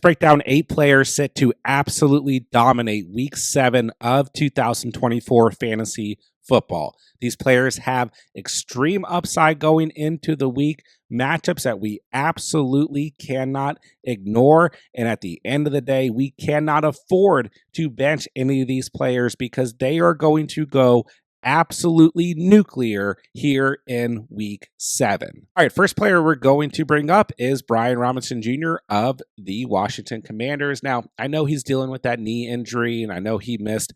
break down 8 players set to absolutely dominate Week 7 of 2024 fantasy football. These players have extreme upside going into the week, matchups that we absolutely cannot ignore. And at the end of the day, we cannot afford to bench any of these players because they are going to go absolutely nuclear here in Week 7. All right, first player we're going to bring up is Brian Robinson Jr. of the Washington Commanders. Now, I know he's dealing with that knee injury, and I know he missed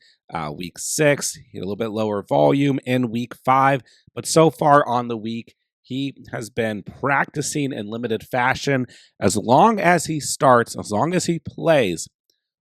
Week 6. He had a little bit lower volume in Week 5, but so far on the week, he has been practicing in limited fashion. As long as he starts, as long as he plays,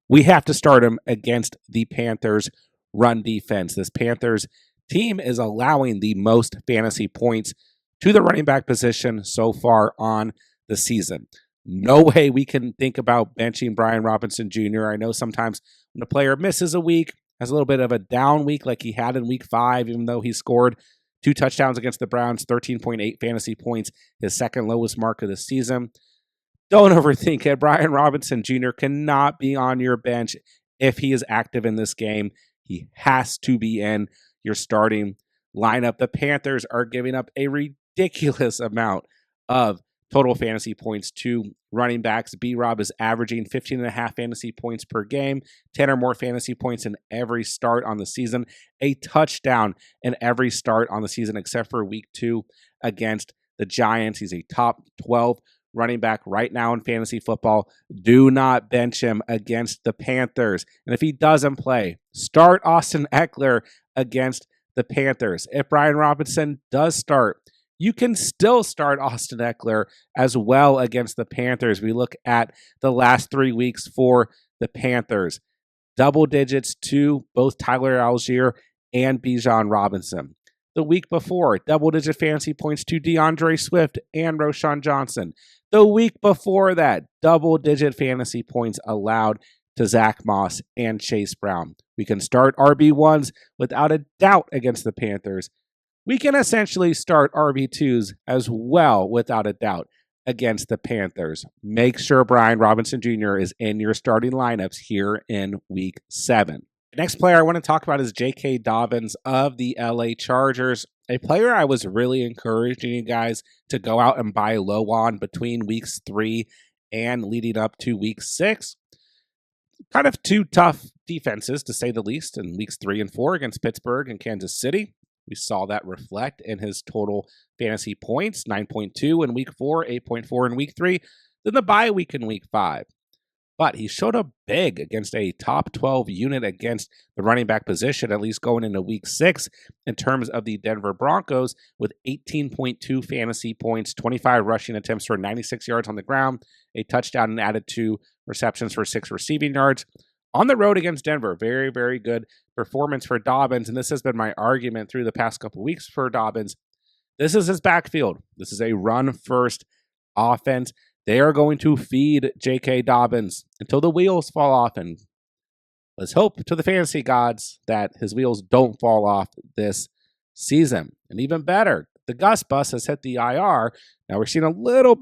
we have to start him against the Panthers' run defense. This Panthers team is allowing the most fantasy points to the running back position so far on the season. No way we can think about benching Brian Robinson Jr. I know sometimes when a player misses a week, has a little bit of a down week like he had in Week 5, even though he scored 2 touchdowns against the Browns, 13.8 fantasy points, his second lowest mark of the season. Don't overthink it. Brian Robinson Jr. cannot be on your bench if he is active in this game. He has to be in your starting lineup. The Panthers are giving up a ridiculous amount of total fantasy points to running backs. B-Rob is averaging 15.5 fantasy points per game, 10 or more fantasy points in every start on the season, a touchdown in every start on the season except for Week 2 against the Giants. He's a top 12 running back right now in fantasy football. Do not bench him against the Panthers. And if he doesn't play, start Austin Eckler against the Panthers. If Brian Robinson does start, you can still start Austin Eckler as well against the Panthers. We look at the last 3 weeks for the Panthers. Double digits to both Tyler Algier and Bijan Robinson. The week before, double-digit fantasy points to DeAndre Swift and Roschon Johnson. The week before that, double-digit fantasy points allowed to Zach Moss and Chase Brown. We can start RB1s without a doubt against the Panthers. We can essentially start RB2s as well without a doubt against the Panthers. Make sure Brian Robinson Jr. is in your starting lineups here in Week 7. The next player I want to talk about is J.K. Dobbins of the LA Chargers, a player I was really encouraging you guys to go out and buy low on between Weeks 3 and leading up to Week 6. Kind of 2 tough defenses, to say the least, in Weeks 3 and 4 against Pittsburgh and Kansas City. We saw that reflect in his total fantasy points, 9.2 in Week 4, 8.4 in Week 3, then the bye week in Week 5. But he showed up big against a top 12 unit against the running back position, at least going into Week 6 in terms of the Denver Broncos, with 18.2 fantasy points, 25 rushing attempts for 96 yards on the ground, a touchdown and added 2 receptions for 6 receiving yards. On the road against Denver, very, very good performance for Dobbins, and this has been my argument through the past couple weeks for Dobbins. This is his backfield. This is a run-first offense. They are going to feed J.K. Dobbins until the wheels fall off, and let's hope to the fantasy gods that his wheels don't fall off this season. And even better, the Gus bus has hit the IR. Now we're seeing a little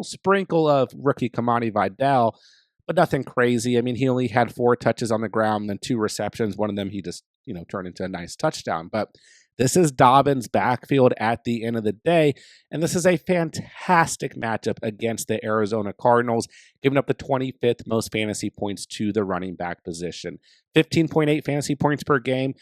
sprinkle of rookie Kamani Vidal, but nothing crazy. I mean, he only had 4 touches on the ground, then 2 receptions. One of them he just, turned into a nice touchdown. But this is Dobbins' backfield at the end of the day, and this is a fantastic matchup against the Arizona Cardinals, giving up the 25th most fantasy points to the running back position. 15.8 fantasy points per game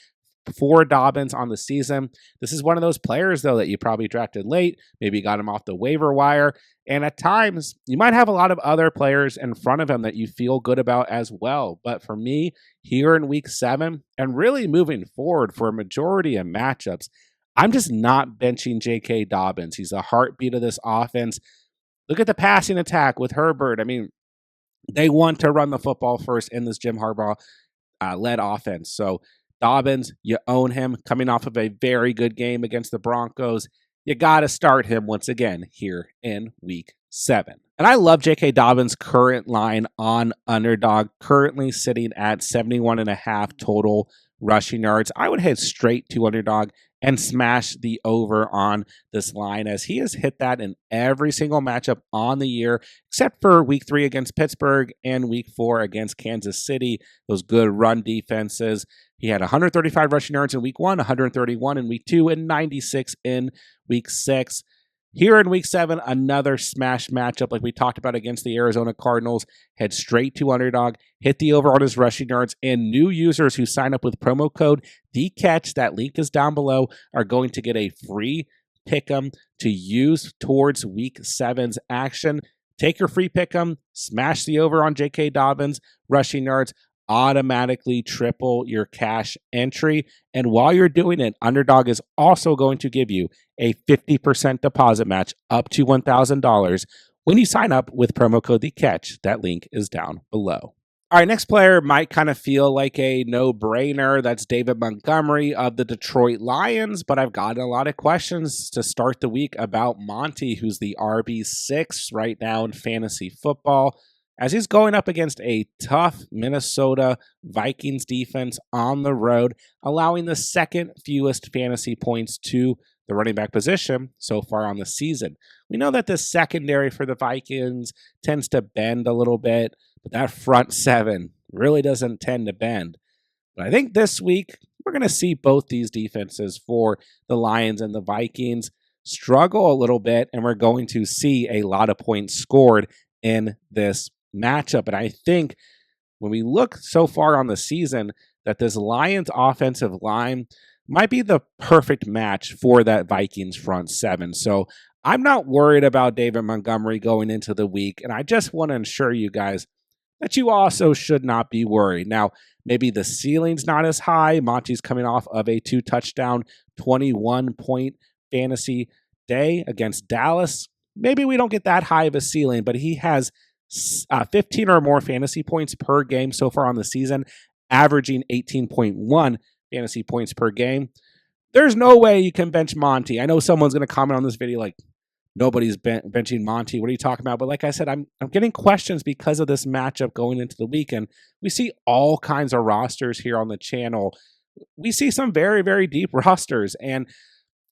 for Dobbins on the season. This is one of those players, though, that you probably drafted late, maybe got him off the waiver wire, and at times, you might have a lot of other players in front of him that you feel good about as well. But for me, here in Week 7, and really moving forward for a majority of matchups, I'm just not benching J.K. Dobbins. He's the heartbeat of this offense. Look at the passing attack with Herbert. I mean, they want to run the football first in this Jim Harbaugh-led offense. So Dobbins, you own him coming off of a very good game against the Broncos. You got to start him once again here in Week 7. And I love J.K. Dobbins' current line on Underdog, currently sitting at 71.5 total rushing yards. I would head straight to Underdog and smash the over on this line, as he has hit that in every single matchup on the year, except for week 3 against Pittsburgh and week 4 against Kansas City, those good run defenses. He had 135 rushing yards in week 1, 131 in week 2, and 96 in week 6. Here in week 7, another smash matchup like we talked about against the Arizona Cardinals. Head straight to Underdog, hit the over on his rushing yards, and new users who sign up with promo code DCATCH, that link is down below, are going to get a free pick 'em to use towards week 7's action. Take your free pick 'em, smash the over on J.K. Dobbins, rushing yards, automatically triple your cash entry. And while you're doing it, Underdog is also going to give you a 50% deposit match up to $1,000 when you sign up with promo code DCATCH. That link is down below. All right, next player might kind of feel like a no-brainer. That's David Montgomery of the Detroit Lions, but I've gotten a lot of questions to start the week about Monty, who's the RB6 right now in fantasy football, as he's going up against a tough Minnesota Vikings defense on the road, allowing the second fewest fantasy points to the running back position so far on the season. We know that the secondary for the Vikings tends to bend a little bit, but that front seven really doesn't tend to bend. But I think this week, we're going to see both these defenses for the Lions and the Vikings struggle a little bit, and we're going to see a lot of points scored in this matchup. And I think when we look so far on the season, that this Lions offensive line might be the perfect match for that Vikings front seven. So I'm not worried about David Montgomery going into the week, and I just want to ensure you guys that you also should not be worried. Now, maybe the ceiling's not as high. Monty's coming off of a 2-touchdown, 21-point fantasy day against Dallas. Maybe we don't get that high of a ceiling, but he has 15 or more fantasy points per game so far on the season, averaging 18.1 fantasy points per game. There's no way you can bench Monty. I know someone's going to comment on this video like, nobody's benching Monty. What are you talking about? But like I said, I'm getting questions because of this matchup going into the weekend. We see all kinds of rosters here on the channel. We see some very, very deep rosters. And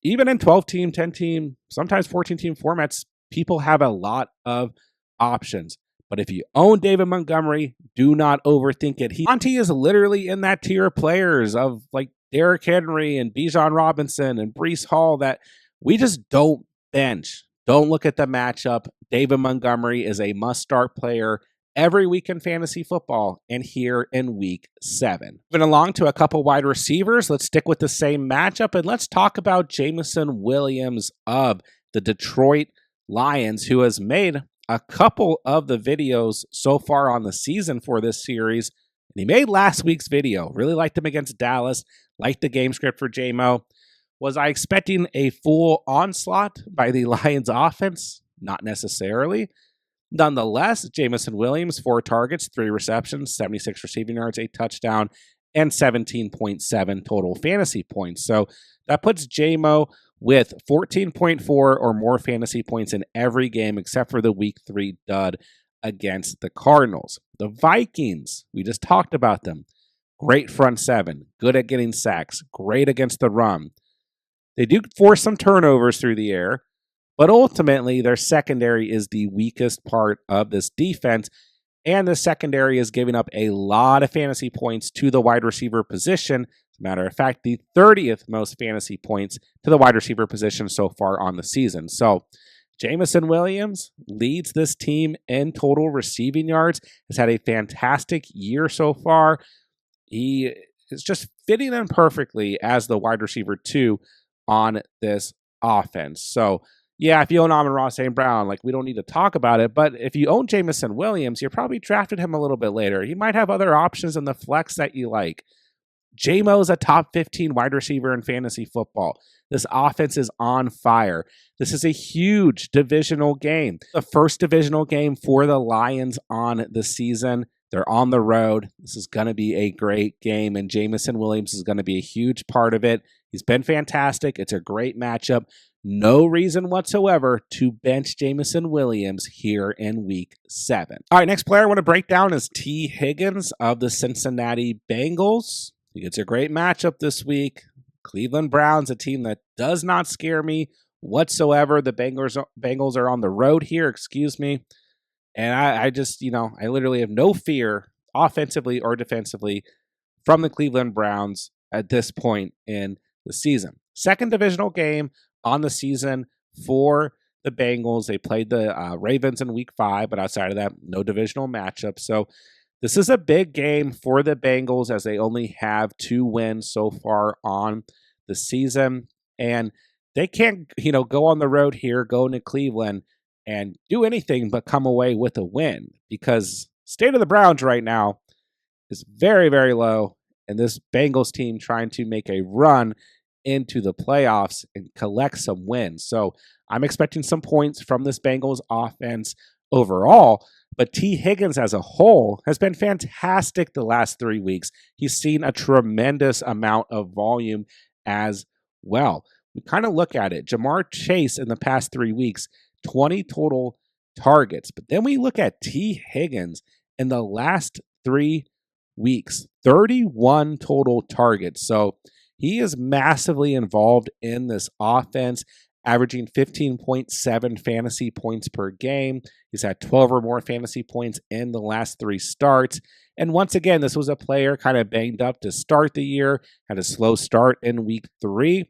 even in 12-team, 10-team, sometimes 14-team formats, people have a lot of options. But if you own David Montgomery, do not overthink it. Monty is literally in that tier of players of like Derrick Henry and Bijan Robinson and Breece Hall that we just don't bench. Don't look at the matchup. David Montgomery is a must-start player every week in fantasy football, and here in week 7. Moving along to a couple wide receivers, let's stick with the same matchup, and let's talk about Jameson Williams of the Detroit Lions, who has made a couple of the videos so far on the season for this series. And he made last week's video. Really liked him against Dallas. Liked the game script for JMO. Was I expecting a full onslaught by the Lions offense? Not necessarily. Nonetheless, Jameson Williams, 4 targets, 3 receptions, 76 receiving yards, 8 touchdown, and 17.7 total fantasy points. So that puts JMO with 14.4 or more fantasy points in every game except for the week 3 dud against the Cardinals. The Vikings, we just talked about them. Great front seven, good at getting sacks, great against the run. They do force some turnovers through the air, but ultimately their secondary is the weakest part of this defense, and the secondary is giving up a lot of fantasy points to the wide receiver position. As a matter of fact, the 30th most fantasy points to the wide receiver position so far on the season. So Jameson Williams leads this team in total receiving yards, has had a fantastic year so far. He is just fitting in perfectly as the wide receiver 2 on this offense. So yeah, if you own Amon-Ra St. Brown, like we don't need to talk about it, but if you own Jameson Williams, you probably drafted him a little bit later. He might have other options in the flex that you like. JMO is a top 15 wide receiver in fantasy football. This offense is on fire. This is a huge divisional game. The first divisional game for the Lions on the season. They're on the road. This is going to be a great game, and Jameson Williams is going to be a huge part of it. He's been fantastic. It's a great matchup. No reason whatsoever to bench Jameson Williams here in week 7. All right, next player I want to break down is T. Higgins of the Cincinnati Bengals. It's a great matchup this week. Cleveland Browns, a team that does not scare me whatsoever. The Bengals are on the road here, excuse me. And I just, I literally have no fear offensively or defensively from the Cleveland Browns at this point in the season. Second divisional game on the season for the Bengals. They played the Ravens in week 5, but outside of that, no divisional matchup. So this is a big game for the Bengals as they only have 2 wins so far on the season. And they can't, go on the road here, go into Cleveland and do anything but come away with a win, because state of the Browns right now is very, very low. And this Bengals team trying to make a run into the playoffs and collect some wins. So I'm expecting some points from this Bengals offense overall. But T. Higgins as a whole has been fantastic the last 3 weeks. He's seen a tremendous amount of volume as well. We kind of look at it. Jamar Chase in the past 3 weeks, 20 total targets. But then we look at T. Higgins in the last 3 weeks, 31 total targets. So he is massively involved in this offense, averaging 15.7 fantasy points per game. He's had 12 or more fantasy points in the last 3 starts. And once again, this was a player kind of banged up to start the year, had a slow start in week 3.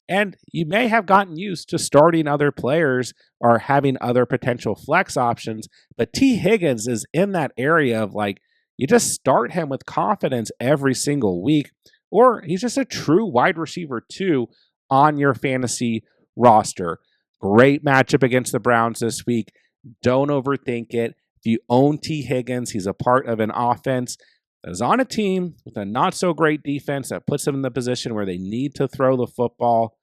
And you may have gotten used to starting other players or having other potential flex options, but T. Higgins is in that area of you just start him with confidence every single week, or he's just a true wide receiver 2 on your fantasy roster. Great matchup against the Browns this week. Don't overthink it. If you own T. Higgins, he's a part of an offense that is on a team with a not so great defense that puts them in the position where they need to throw the football.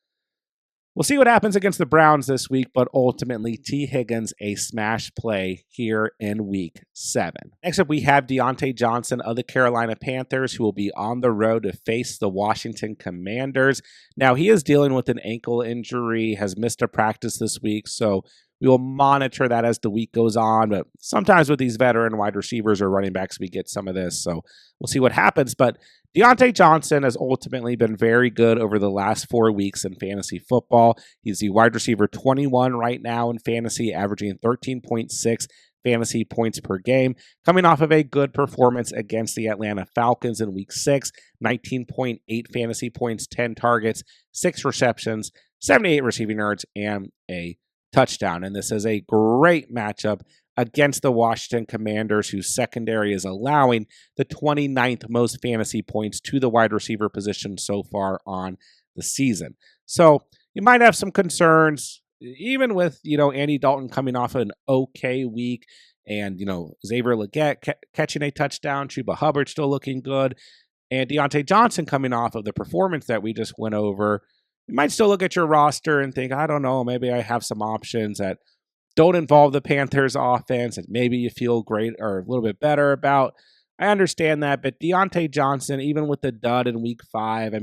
We'll see what happens against the Browns this week, but ultimately T. Higgins a smash play here in week 7. Next up, we have Diontae Johnson of the Carolina Panthers, who will be on the road to face the Washington Commanders. Now, he is dealing with an ankle injury, has missed a practice this week, so we will monitor that as the week goes on. But sometimes with these veteran wide receivers or running backs, we get some of this, so we'll see what happens. But Diontae Johnson has ultimately been very good over the last 4 weeks in fantasy football. He's the wide receiver 21 right now in fantasy, averaging 13.6 fantasy points per game, coming off of a good performance against the Atlanta Falcons in week 6, 19.8 fantasy points, 10 targets, 6 receptions, 78 receiving yards, and a touchdown. And this is a great matchup against the Washington Commanders, whose secondary is allowing the 29th most fantasy points to the wide receiver position so far on the season. So you might have some concerns, even with, Andy Dalton coming off an okay week and, Xavier Legette catching a touchdown, Chuba Hubbard still looking good, and Diontae Johnson coming off of the performance that we just went over. You might still look at your roster and think, I don't know, maybe I have some options that don't involve the Panthers offense and maybe you feel great or a little bit better about. I understand that, but Diontae Johnson, even with the dud in week 5,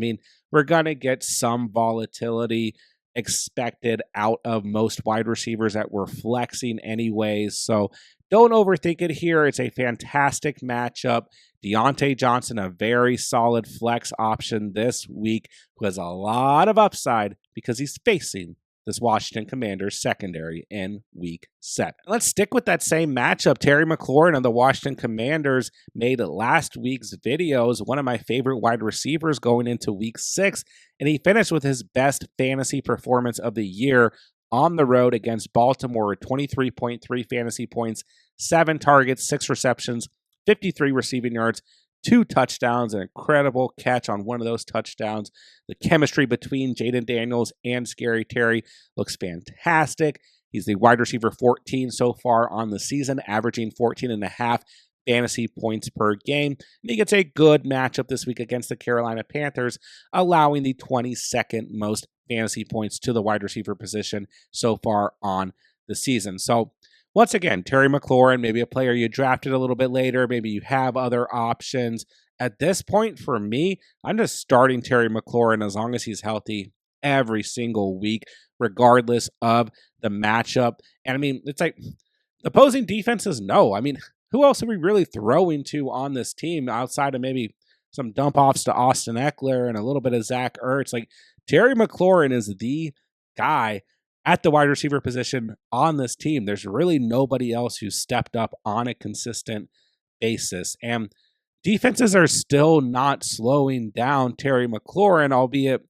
we're going to get some volatility expected out of most wide receivers that we're flexing anyways. So don't overthink it here. It's a fantastic matchup. Diontae Johnson, a very solid flex option this week, who has a lot of upside because he's facing this Washington Commanders secondary in week 7. Let's stick with that same matchup. Terry McLaurin of the Washington Commanders made last week's videos one of my favorite wide receivers going into week 6, and he finished with his best fantasy performance of the year on the road against Baltimore, 23.3 fantasy points, 7 targets, 6 receptions, 53 receiving yards, 2 touchdowns, an incredible catch on one of those touchdowns. The chemistry between Jaden Daniels and Scary Terry looks fantastic. He's the wide receiver 14 so far on the season, averaging 14.5 fantasy points per game. And he gets a good matchup this week against the Carolina Panthers, allowing the 22nd most fantasy points to the wide receiver position so far on the season. So once again, Terry McLaurin, maybe a player you drafted a little bit later, maybe you have other options. At this point, for me, I'm just starting Terry McLaurin as long as he's healthy every single week, regardless of the matchup. And it's like the opposing defenses know. Who else are we really throwing to on this team outside of maybe some dump offs to Austin Eckler and a little bit of Zach Ertz. Like, Terry McLaurin is the guy at the wide receiver position on this team. There's really nobody else who's stepped up on a consistent basis. And defenses are still not slowing down Terry McLaurin, albeit,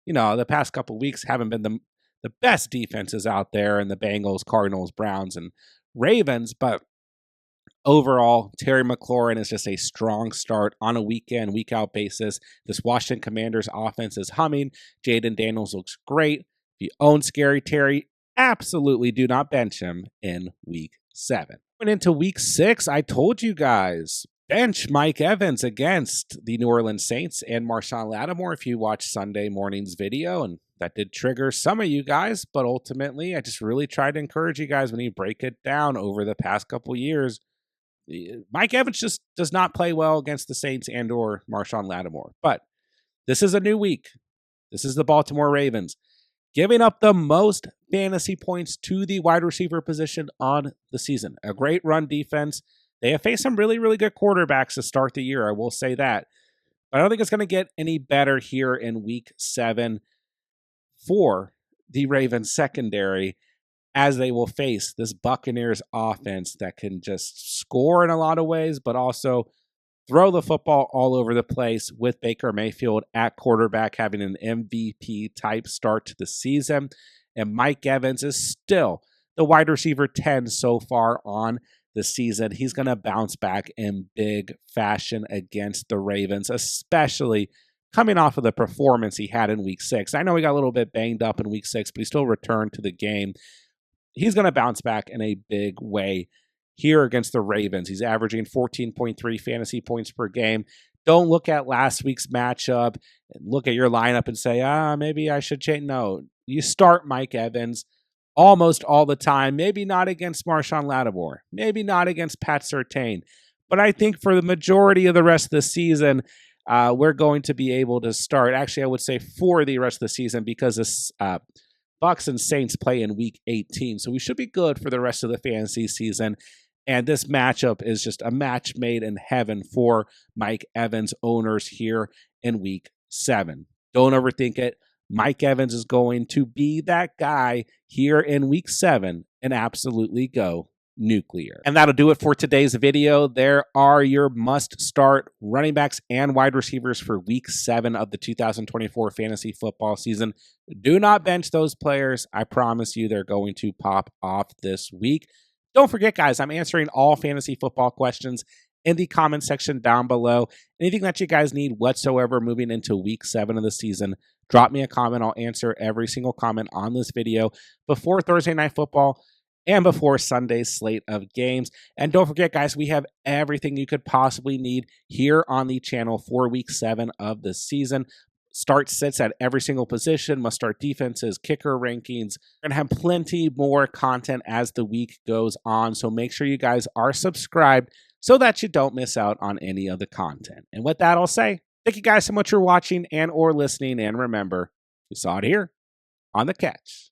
the past couple of weeks haven't been the best defenses out there, and the Bengals, Cardinals, Browns, and Ravens. But overall, Terry McLaurin is just a strong start on a week-in, week-out basis. This Washington Commanders offense is humming. Jaden Daniels looks great. If you own Scary Terry, absolutely do not bench him in Week 7. Going into Week 6, I told you guys, bench Mike Evans against the New Orleans Saints and Marshawn Lattimore if you watch Sunday morning's video, and that did trigger some of you guys, but ultimately, I just really tried to encourage you guys when you break it down over the past couple years. Mike Evans just does not play well against the Saints and or Marshawn Lattimore. But this is a new week. This is the Baltimore Ravens giving up the most fantasy points to the wide receiver position on the season. A great run defense. They have faced some really, really good quarterbacks to start the year, I will say that. But I don't think it's going to get any better here in Week 7 for the Ravens secondary, as they will face this Buccaneers offense that can just score in a lot of ways, but also throw the football all over the place, with Baker Mayfield at quarterback having an MVP-type start to the season. And Mike Evans is still the wide receiver 10 so far on the season. He's going to bounce back in big fashion against the Ravens, especially coming off of the performance he had in Week 6. I know he got a little bit banged up in Week 6, but he still returned to the game. He's going to bounce back in a big way here against the Ravens. He's averaging 14.3 fantasy points per game. Don't look at last week's matchup and look at your lineup and say, maybe I should change. No, you start Mike Evans almost all the time. Maybe not against Marshawn Lattimore. Maybe not against Pat Surtain. But I think for the majority of the rest of the season, we're going to be able to start. Actually, I would say for the rest of the season, because this Bucs and Saints play in Week 18. So we should be good for the rest of the fantasy season. And this matchup is just a match made in heaven for Mike Evans owners here in Week 7. Don't overthink it. Mike Evans is going to be that guy here in Week 7 and absolutely go nuclear. And that'll do it for today's video. There are your must-start running backs and wide receivers for Week 7 of the 2024 fantasy football season. Do not bench those players. I promise you they're going to pop off this week. Don't forget, guys, I'm answering all fantasy football questions in the comment section down below. Anything that you guys need whatsoever moving into Week 7 of the season, drop me a comment. I'll answer every single comment on this video before Thursday Night Football and before Sunday's slate of games. And don't forget, guys, we have everything you could possibly need here on the channel for Week 7 of the season. Start sits at every single position, must start defenses, kicker rankings. We're going to have plenty more content as the week goes on. So make sure you guys are subscribed so that you don't miss out on any of the content. And with that, I'll say thank you guys so much for watching and or listening. And remember, you saw it here on The Catch.